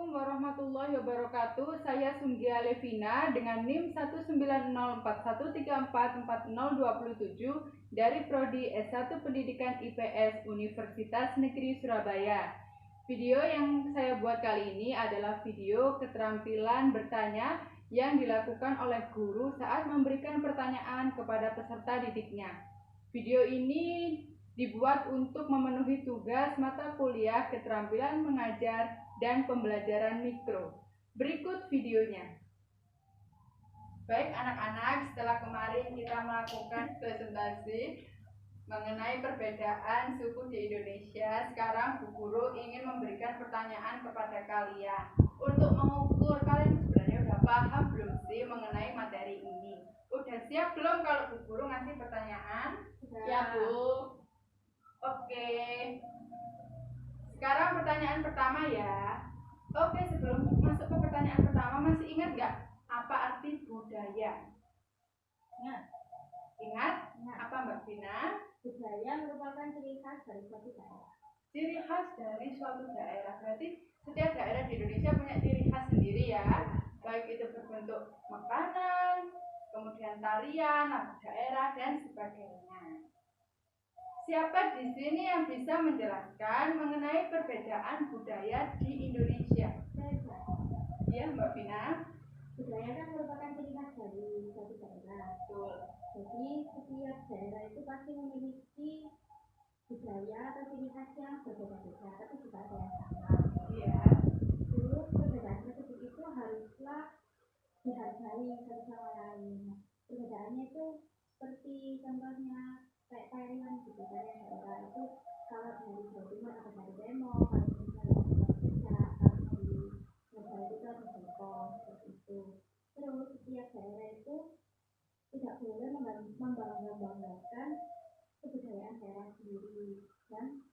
Assalamualaikum warahmatullahi wabarakatuh. Saya Sunggia Levina dengan NIM 19041344027 dari Prodi S1 Pendidikan IPS Universitas Negeri Surabaya. Video yang saya buat kali ini adalah video keterampilan bertanya yang dilakukan oleh guru saat memberikan pertanyaan kepada peserta didiknya. Video ini dibuat untuk memenuhi tugas mata kuliah keterampilan mengajar dan pembelajaran mikro. Berikut videonya. Baik anak-anak, setelah kemarin kita melakukan presentasi mengenai perbedaan suku di Indonesia, sekarang Bu Guru ingin memberikan pertanyaan kepada kalian. Untuk mengukur kalian sebenarnya udah paham belum sih mengenai materi ini? Udah siap belum kalau Bu Guru ngasih pertanyaan? Ya, Bu. Oke. Sekarang pertanyaan pertama ya. Oke, sebelum masuk ke pertanyaan pertama, masih ingat nggak apa arti budaya? Ingat? Apa Mbak Vina? Budaya merupakan ciri khas dari suatu daerah. Ciri khas dari suatu daerah. Berarti setiap daerah di Indonesia punya ciri khas sendiri ya. Baik itu berbentuk makanan, kemudian tarian, nama daerah dan sebagainya. Siapa di sini yang bisa menjelaskan mengenai perbedaan budaya di Indonesia? Ya, Mbak Vina. Budaya kan merupakan ciri khas dari suatu daerah. Betul. Jadi setiap daerah itu pasti memiliki budaya atau ciri khas yang berbeda-beda, tapi juga ada yang sama. Iya. Terus perbedaan tersebut itu haruslah dihargai satu sama lain. Perbedaannya itu seperti contohnya kayak tarian gitu, tarian daerah itu kalau dari Jawa Timur atau dari Demo, kalau misalnya dari Jogja, kalau di negara itu ada Depok, seperti itu. Terus setiap daerah itu tidak boleh membanggakan kebudayaan daerah sendiri dan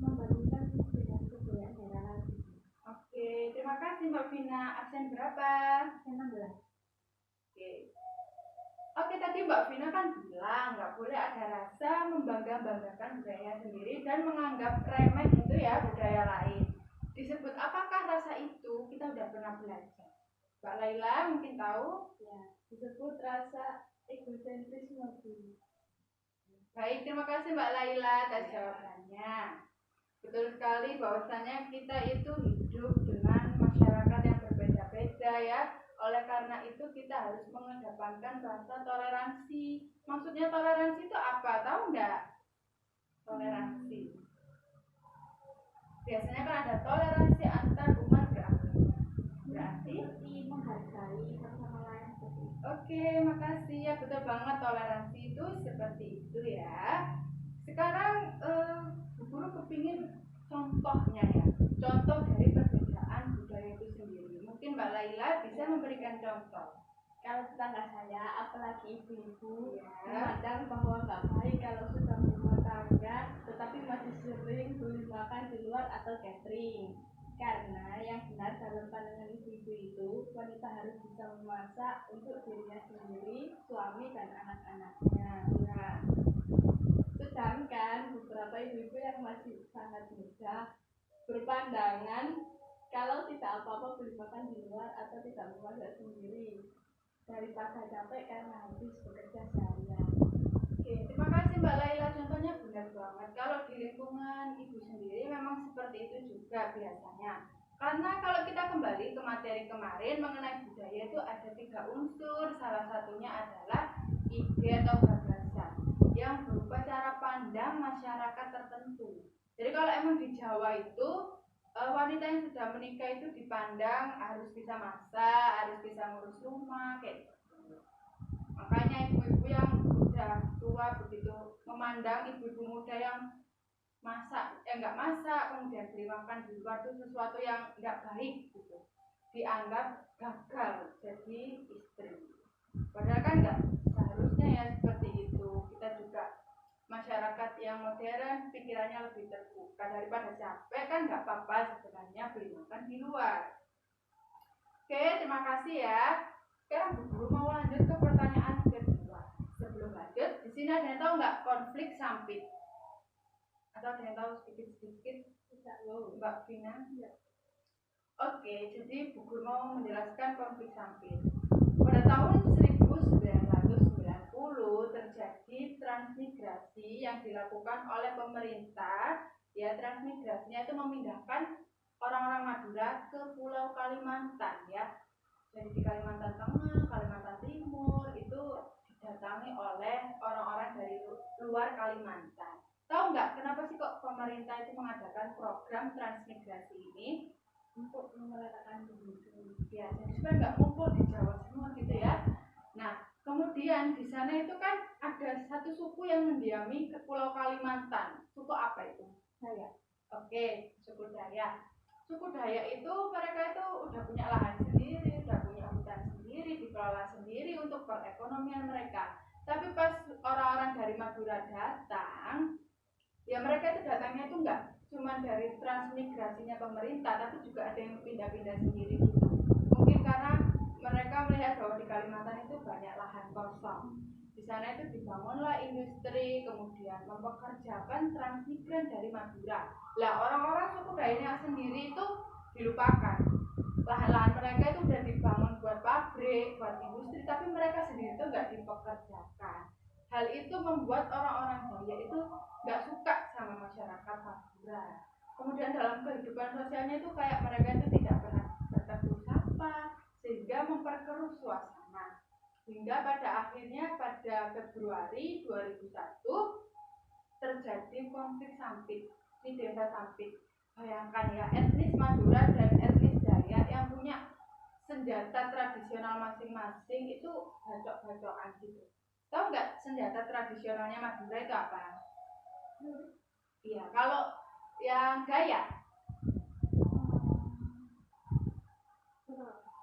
membandingkan dengan kebudayaan daerah lain. Oke, terima kasih Mbak Vina. Absen berapa? Absen 16. Oke, tadi Mbak Vina kan bilang nggak boleh ada rasa membangga-banggakan budaya sendiri dan menganggap remeh itu ya budaya lain. Disebut apakah rasa itu? Kita udah pernah belajar. Mbak Laila mungkin tahu? Ya, disebut rasa egosentrisme. Baik, terima kasih Mbak Laila atas jawabannya. Betul sekali bahwasanya kita itu hidup dengan masyarakat yang berbeda-beda ya. Oleh karena itu kita harus mengedepankan rasa toleransi. Maksudnya toleransi itu apa? Tahu enggak? Toleransi. Biasanya kan ada toleransi antar umat beragama. Berarti menghargai satu sama lain. Oke, makasih ya, betul banget, toleransi itu seperti itu ya. Sekarang Bu Guru kepingin contohnya ya, contoh dari perbedaan budaya itu sendiri. Mungkin Mbak Laila bisa memberikan contoh. Kalau tetangga saya, apalagi ibu-ibu, Ya. memandang bahwa nggak baik kalau sudah berumah tangga, tetapi masih sering beli makan di luar atau catering. Karena yang benar dalam pandangan ibu-ibu itu, wanita harus bisa memasak untuk dirinya sendiri, suami dan anak-anaknya. Nah, sedangkan beberapa ibu-ibu yang masih sangat muda berpandangan kalau tidak apa-apa beli makan di luar atau tidak memasak sendiri daripada capek karena habis bekerja seharian. Oke, terima kasih Mbak Laila, contohnya benar banget. Kalau di lingkungan ibu sendiri memang seperti itu juga biasanya. Karena kalau kita kembali ke materi kemarin mengenai budaya itu ada 3 unsur. Salah satunya adalah ide atau gagasan yang berupa cara pandang masyarakat tertentu. Jadi kalau emang di Jawa itu wanita yang sudah menikah itu dipandang harus bisa masak, harus bisa ngurus rumah kayak gitu. Makanya ibu-ibu yang udah tua begitu memandang ibu-ibu muda yang nggak masak, kemudian beli makan di luar itu sesuatu yang nggak baik gitu, dianggap gagal jadi istri. Padahal kan nggak seharusnya ya seperti itu. Kita juga masyarakat yang modern pikirannya lebih terbuka, daripada capek kan nggak apa-apa sebenarnya beli makan di luar. Oke, terima kasih ya. Sekarang Bu Guru mau lanjut ke pertanyaan kedua. Sebelum lanjut, di sini ada yang tahu nggak konflik sampit? Atau ada yang tahu sedikit-sedikit? Tidak loh. Mbak Vina? Ya. Oke, jadi Bu Guru mau menjelaskan konflik sampit. Pada tahun 1990 terjadi transmigrasi yang dilakukan oleh pemerintah. Ya, transmigrasinya itu memindahkan orang-orang Madura ke Pulau Kalimantan ya. Jadi di Kalimantan Tengah, Kalimantan Timur itu didatangi oleh orang-orang dari luar Kalimantan. Tahu nggak kenapa sih kok pemerintah itu mengadakan program transmigrasi ini? Untuk meratakan penduduk. Ya, jadi supaya nggak ngumpul di Jawa semua gitu ya. Nah, kemudian di sana itu kan ada satu suku yang mendiami ke Pulau Kalimantan. Suku apa itu? Dayak. Oke, suku Dayak. Suku Dayak itu mereka itu udah punya lahan sendiri, udah punya hutan sendiri, dikelola sendiri untuk perekonomian mereka. Tapi pas orang-orang dari Madura datang, ya mereka itu datangnya itu enggak cuma dari transmigrasinya pemerintah, tapi juga ada yang pindah-pindah sendiri gitu. Mungkin karena mereka melihat bahwa di Kalimantan itu banyak lahan kosong. Di sana itu dibangunlah industri, kemudian mempekerjakan transmigran dari Madura. Lah orang-orang suku Dayak sendiri itu dilupakan. Lahan-lahan mereka itu udah dibangun buat pabrik, buat industri, tapi mereka sendiri itu enggak dipekerjakan. Hal itu membuat orang-orang Dayak itu nggak suka sama masyarakat Madura. Kemudian dalam kehidupan sosialnya itu kayak mereka itu tidak pernah bertegur sapa, sehingga memperkeruh suasana. Hingga pada akhirnya pada Februari 2001 terjadi konflik Sampit di desa Sampit. Bayangkan ya, etnis Madura dan etnis Dayak yang punya senjata tradisional masing-masing itu bacok-bacokan gitu. Tahu nggak senjata tradisionalnya Madura itu apa? Iya, kalau yang Dayak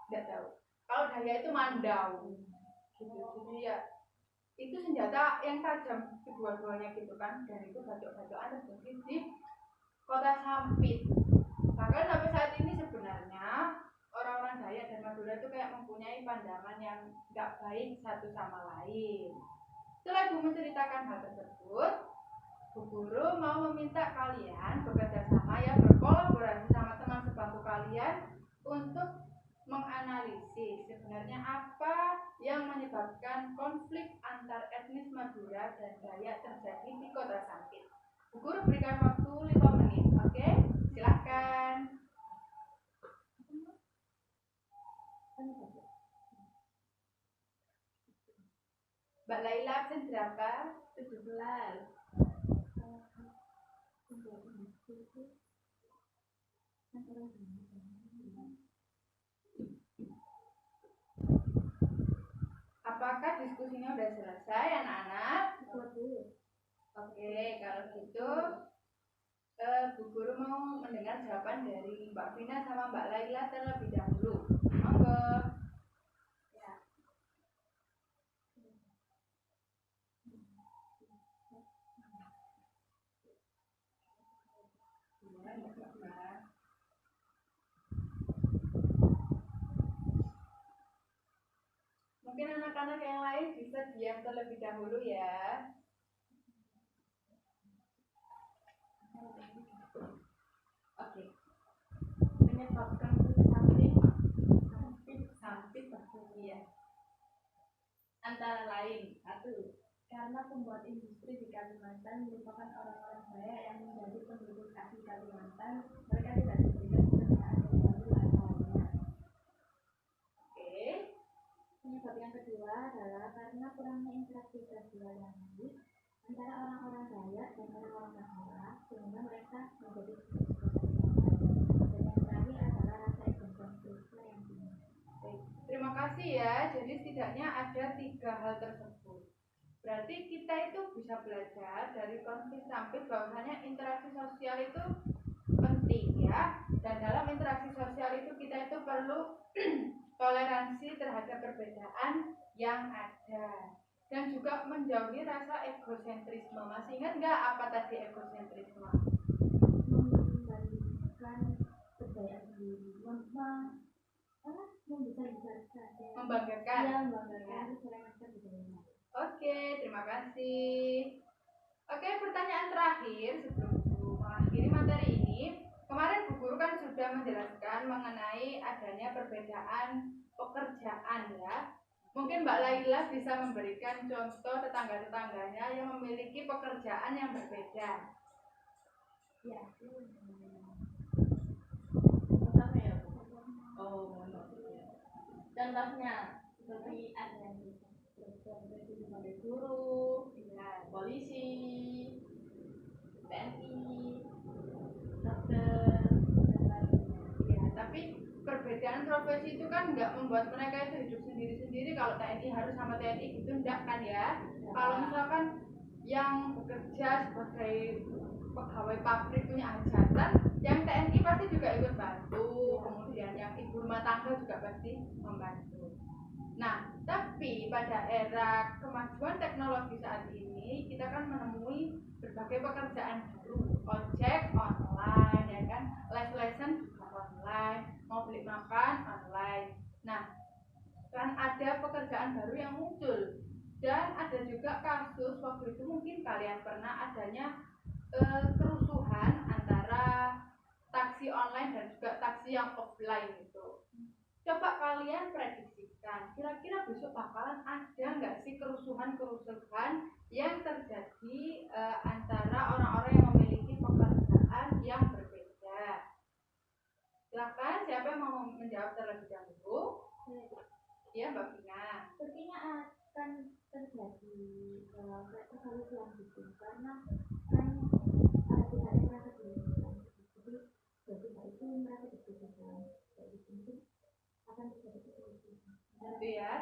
nggak tahu. Kalau Dayak itu mandau, gitu. Jadi ya itu senjata yang tajam kedua-duanya gitu kan, dan itu bacok-bacokan terjadi di kota Sampit. Bahkan sampai saat ini sebenarnya orang-orang Dayak dan Madura itu kayak mempunyai pandangan yang nggak baik satu sama lain. Setelah Ibu menceritakan hal tersebut, Bu Guru mau meminta kalian bekerja sama ya, berkolaborasi sama teman sebangku kalian untuk menganalisis sebenarnya apa yang menyebabkan konflik antar etnis Madura dan Dayak terjadi di kota Sampit. Bu Guru berikan waktu 5 menit, oke? Silakan. Mbak Laila absen berapa? 17. Apakah diskusinya sudah selesai anak-anak? Oke, kalau gitu Bu Guru mau mendengar jawaban dari Mbak Vina sama Mbak Laila terlebih dahulu. Monggo. Ya. Mungkin anak-anak yang lain bisa diam terlebih dahulu ya. Oke. Menyebabkan sampit ya. Antara lain, Satu, karena pembuat industri di Kalimantan merupakan orang-orang Dayak yang menjadi penduduk asli Kalimantan, mereka tidak diberikan pekerjaan yang baru lain-lainnya. Oke. Penyebab yang kedua adalah karena kurangnya interaksi sosial yang baik antara orang-orang Dayak dan orang-orang Madura, sehingga mereka menjadi dan yang terakhir adalah rasa egoisme yang tinggi. Terima kasih ya. Jadi setidaknya ada 3 hal tersebut. Berarti kita itu bisa belajar dari konflik Sampit bahwasanya interaksi sosial itu penting ya. Dan dalam interaksi sosial itu kita itu perlu toleransi terhadap perbedaan yang ada. Dan juga menjauhi rasa egosentrisme. Masih ingat nggak apa tadi egosentrisme? Membandingkan kebudayaan sendiri, Membanggakan. Ya, membanggakan mereka budayanya. Oke, terima kasih. Oke, pertanyaan terakhir sebelum Bu mengakhiri materi ini. Kemarin Bu Guru kan sudah menjelaskan mengenai adanya perbedaan pekerjaan ya. Mungkin Mbak Laila bisa memberikan contoh tetangga-tetangganya yang memiliki pekerjaan yang berbeda. Ya, Pertama ya Bu. Contohnya seperti ada yang bekerja sebagai guru, polisi, TNI, dokter, dan lainnya. Ya, tapi perbedaan profesi itu kan nggak membuat mereka itu hidup sendiri-sendiri. Kalau TNI harus sama TNI gitu enggak kan ya? Kalau misalkan yang bekerja sebagai pegawai pabrik punya hajatan, yang TNI pasti juga ikut bantu. Kemudian yang ibu rumah tangga juga pasti membantu. Nah, tapi pada era kemajuan teknologi saat ini, kita kan menemui berbagai pekerjaan baru, ojek online, ya kan, les-lesan juga online, mau beli makan online. Nah, kan ada pekerjaan baru yang muncul, dan ada juga kasus waktu itu mungkin kalian pernah adanya kerusuhan antara taksi online dan juga taksi yang offline itu. Coba kalian prediksikan, kira-kira besok bakalan ada nggak sih kerusuhan-kerusuhan yang terjadi antara orang-orang yang memiliki pekerjaan yang berbeda? Silakan, siapa yang mau menjawab terlebih dahulu? Ya, Mbak Vina. sepertinya akan terjadi kayak kesulitan gitu karena kan tidak ada yang merasa dirugikan. Jadi itu merasa dirugikan kayak gitu mungkin akan terjadi kesulitan. Gitu ya.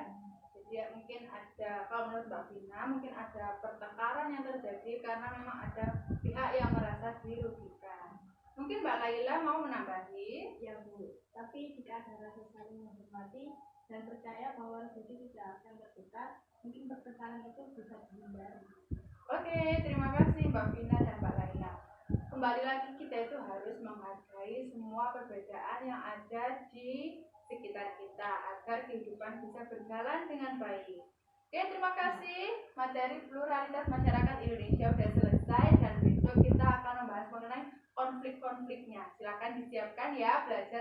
Jadi ya, mungkin ada, kalau menurut Mbak Vina mungkin ada pertengkaran yang terjadi karena memang ada pihak yang merasa dirugikan. Mungkin Mbak Laila mau menambahi? Ya Bu, tapi jika ada rasa saling menghormati dan percaya bahwa rezeki tidak akan bertukar, mungkin pertengkaran itu bisa dihindari. Oke, terima kasih Mbak Vina dan Mbak Laila. Kembali lagi, kita itu harus menghargai semua perbedaan yang ada di sekitar kita agar kehidupan bisa berjalan dengan baik. Oke, terima kasih. Materi pluralitas masyarakat Indonesia sudah selesai dan besok kita akan membahas mengenai konflik-konfliknya. Silakan disiapkan ya belajar